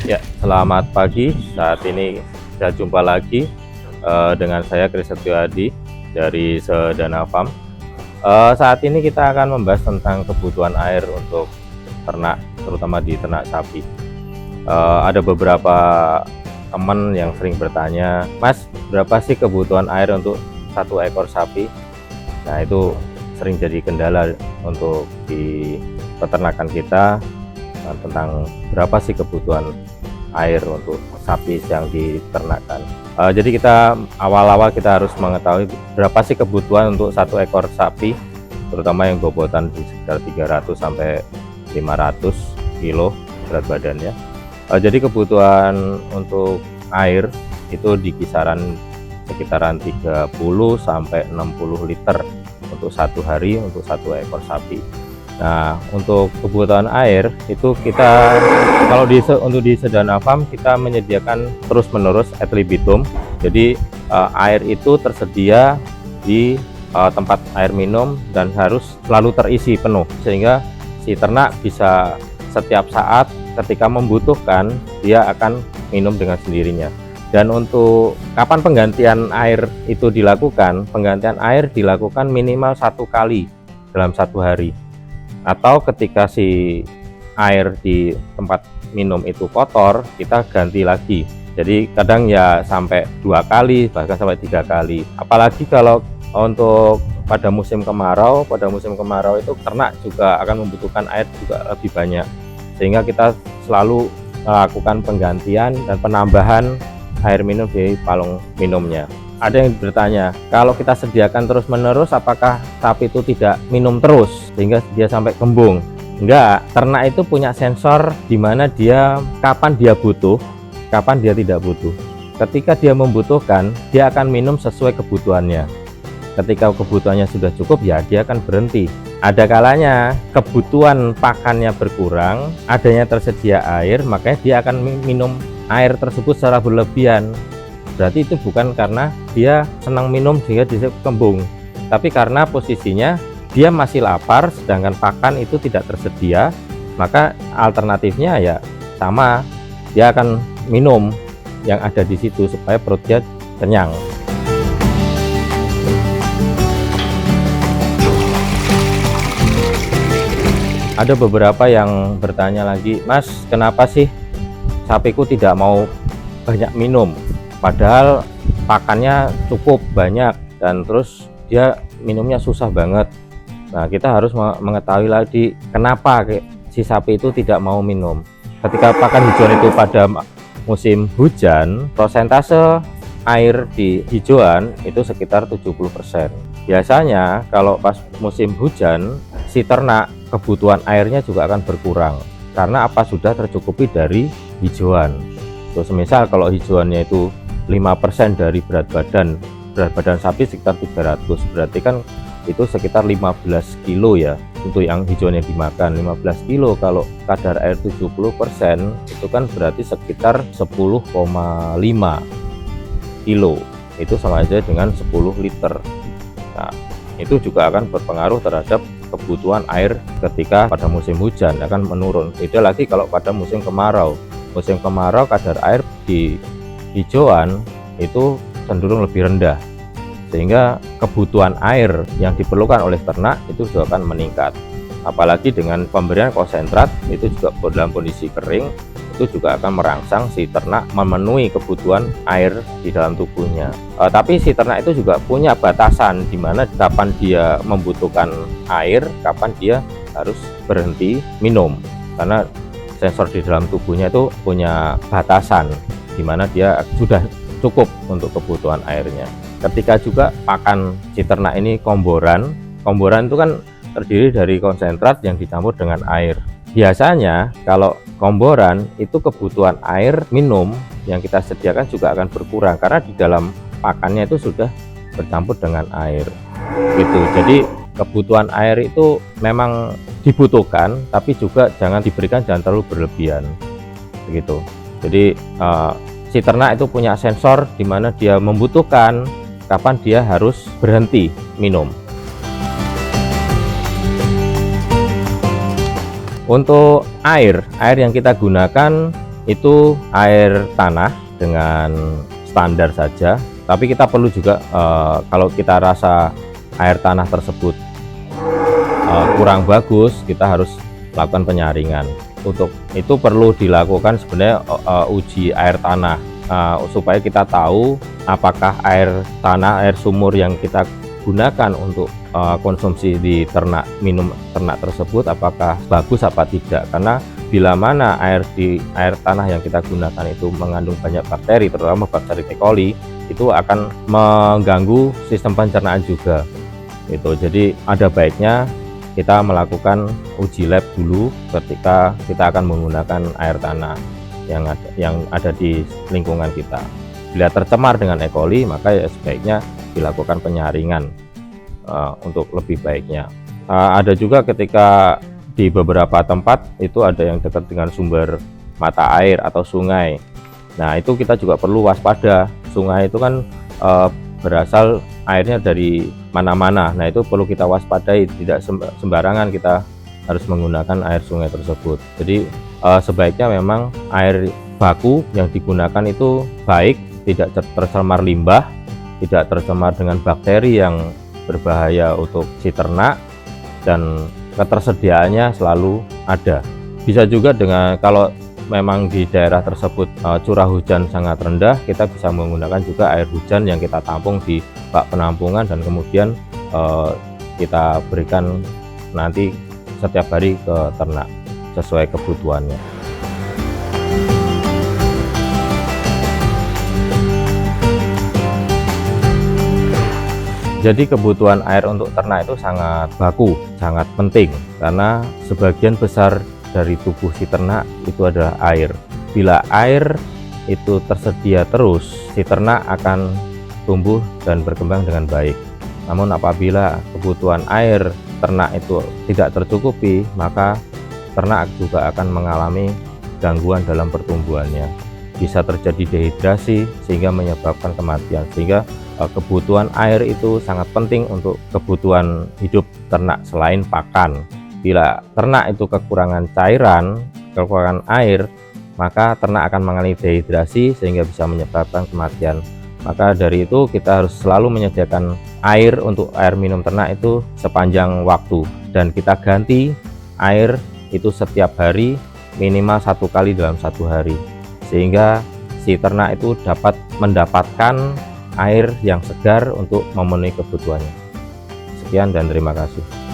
Ya, selamat pagi. Saat ini saya jumpa lagi dengan saya Kris Setiadi dari Sedana Farm. Saat ini kita akan membahas tentang kebutuhan air untuk ternak, terutama di ternak sapi. Ada beberapa teman yang sering bertanya, Mas, berapa sih kebutuhan air untuk satu ekor sapi? Nah, itu sering jadi kendala untuk di peternakan kita, tentang berapa sih kebutuhan air untuk sapi yang diternakkan. Jadi kita awal-awal kita harus mengetahui berapa sih kebutuhan untuk satu ekor sapi, terutama yang bobotan di sekitar 300 sampai 500 kilo berat badannya. Jadi kebutuhan untuk air itu di kisaran sekitaran 30 sampai 60 liter untuk satu hari untuk satu ekor sapi. Nah, untuk kebutuhan air itu kita untuk di Sedana Farm kita menyediakan terus-menerus ad libitum. Jadi air itu tersedia di tempat air minum dan harus selalu terisi penuh, sehingga si ternak bisa setiap saat ketika membutuhkan dia akan minum dengan sendirinya. Dan untuk kapan penggantian air itu dilakukan, penggantian air dilakukan minimal 1 kali dalam satu hari. Atau ketika si air di tempat minum itu kotor, kita ganti lagi. Jadi kadang ya sampai 2 kali, bahkan sampai 3 kali. Apalagi kalau untuk pada musim kemarau itu ternak juga akan membutuhkan air juga lebih banyak, sehingga kita selalu melakukan penggantian dan penambahan air minum di palung minumnya. Ada yang bertanya, kalau kita sediakan terus-menerus, apakah sapi itu tidak minum terus sehingga dia sampai kembung? Enggak, ternak itu punya sensor di mana dia kapan dia butuh, kapan dia tidak butuh. Ketika dia membutuhkan, dia akan minum sesuai kebutuhannya. Ketika kebutuhannya sudah cukup, ya dia akan berhenti. Ada kalanya kebutuhan pakannya berkurang, adanya tersedia air, makanya dia akan minum air tersebut secara berlebihan. Berarti itu bukan karena dia senang minum sehingga dia kembung, tapi karena posisinya dia masih lapar sedangkan pakan itu tidak tersedia. Maka alternatifnya ya sama, dia akan minum yang ada di situ supaya perut dia kenyang. Ada beberapa yang bertanya lagi, Mas, kenapa sih sapiku tidak mau banyak minum? Padahal pakannya cukup banyak dan terus dia minumnya susah banget. Nah, kita harus mengetahui lagi kenapa si sapi itu tidak mau minum. Ketika pakan hijauan itu pada musim hujan, persentase air di hijauan itu sekitar 70%. Biasanya kalau pas musim hujan, si ternak kebutuhan airnya juga akan berkurang karena sudah tercukupi dari hijauan. Terus misal kalau hijauannya itu 5% dari berat badan sapi sekitar 300, berarti kan itu sekitar 15 kilo ya untuk yang hijauannya dimakan. 15 kilo kalau kadar air 70% itu kan berarti sekitar 10,5 kilo, itu sama aja dengan 10 liter. Nah, itu juga akan berpengaruh terhadap kebutuhan air ketika pada musim hujan akan menurun. Beda lagi kalau pada musim kemarau kadar air di hijauan itu cenderung lebih rendah, sehingga kebutuhan air yang diperlukan oleh ternak itu juga akan meningkat. Apalagi dengan pemberian konsentrat itu juga dalam kondisi kering, itu juga akan merangsang si ternak memenuhi kebutuhan air di dalam tubuhnya. Tapi si ternak itu juga punya batasan di mana kapan dia membutuhkan air, kapan dia harus berhenti minum, karena sensor di dalam tubuhnya itu punya batasan di mana dia sudah cukup untuk kebutuhan airnya. Ketika juga pakan si ternak ini komboran itu kan terdiri dari konsentrat yang dicampur dengan air. Biasanya kalau komboran itu kebutuhan air minum yang kita sediakan juga akan berkurang karena di dalam pakannya itu sudah bercampur dengan air gitu. Jadi kebutuhan air itu memang dibutuhkan, tapi juga jangan terlalu berlebihan begitu. Jadi si ternak itu punya sensor di mana dia membutuhkan kapan dia harus berhenti minum. Untuk air yang kita gunakan itu air tanah dengan standar saja, tapi kita perlu juga kalau kita rasa air tanah tersebut kurang bagus, kita harus lakukan penyaringan. Untuk itu perlu dilakukan sebenarnya uji air tanah supaya kita tahu apakah air tanah, air sumur yang kita gunakan untuk konsumsi di ternak, minum ternak tersebut apakah bagus apa tidak. Karena bila mana air tanah yang kita gunakan itu mengandung banyak bakteri, terutama bakteri E. coli, itu akan mengganggu sistem pencernaan juga. Jadi ada baiknya kita melakukan uji lab dulu ketika kita akan menggunakan air tanah yang ada di lingkungan kita. Bila tercemar dengan E. coli, maka ya sebaiknya dilakukan penyaringan untuk lebih baiknya. Ada juga ketika di beberapa tempat itu ada yang dekat dengan sumber mata air atau sungai. Nah, itu kita juga perlu waspada. Sungai itu kan berasal airnya dari mana-mana. Nah, itu perlu kita waspadai, tidak sembarangan kita harus menggunakan air sungai tersebut. Jadi sebaiknya memang air baku yang digunakan itu baik, tidak tercemar limbah, tidak tercemar dengan bakteri yang berbahaya untuk si ternak, dan ketersediaannya selalu ada. Bisa juga dengan kalau memang di daerah tersebut curah hujan sangat rendah, kita bisa menggunakan juga air hujan yang kita tampung di bak penampungan dan kemudian kita berikan nanti setiap hari ke ternak sesuai kebutuhannya. Jadi kebutuhan air untuk ternak itu sangat baku, sangat penting, karena sebagian besar dari tubuh si ternak itu adalah air. Bila air itu tersedia terus, si ternak akan tumbuh dan berkembang dengan baik. Namun apabila kebutuhan air ternak itu tidak tercukupi, maka ternak juga akan mengalami gangguan dalam pertumbuhannya. Bisa terjadi dehidrasi sehingga menyebabkan kematian. Sehingga kebutuhan air itu sangat penting untuk kebutuhan hidup ternak selain pakan. Bila ternak itu kekurangan cairan, kekurangan air, maka ternak akan mengalami dehidrasi sehingga bisa menyebabkan kematian. Maka dari itu kita harus selalu menyediakan air untuk air minum ternak itu sepanjang waktu, dan kita ganti air itu setiap hari minimal 1 kali dalam 1 hari, sehingga si ternak itu dapat mendapatkan air yang segar untuk memenuhi kebutuhannya. Sekian dan terima kasih.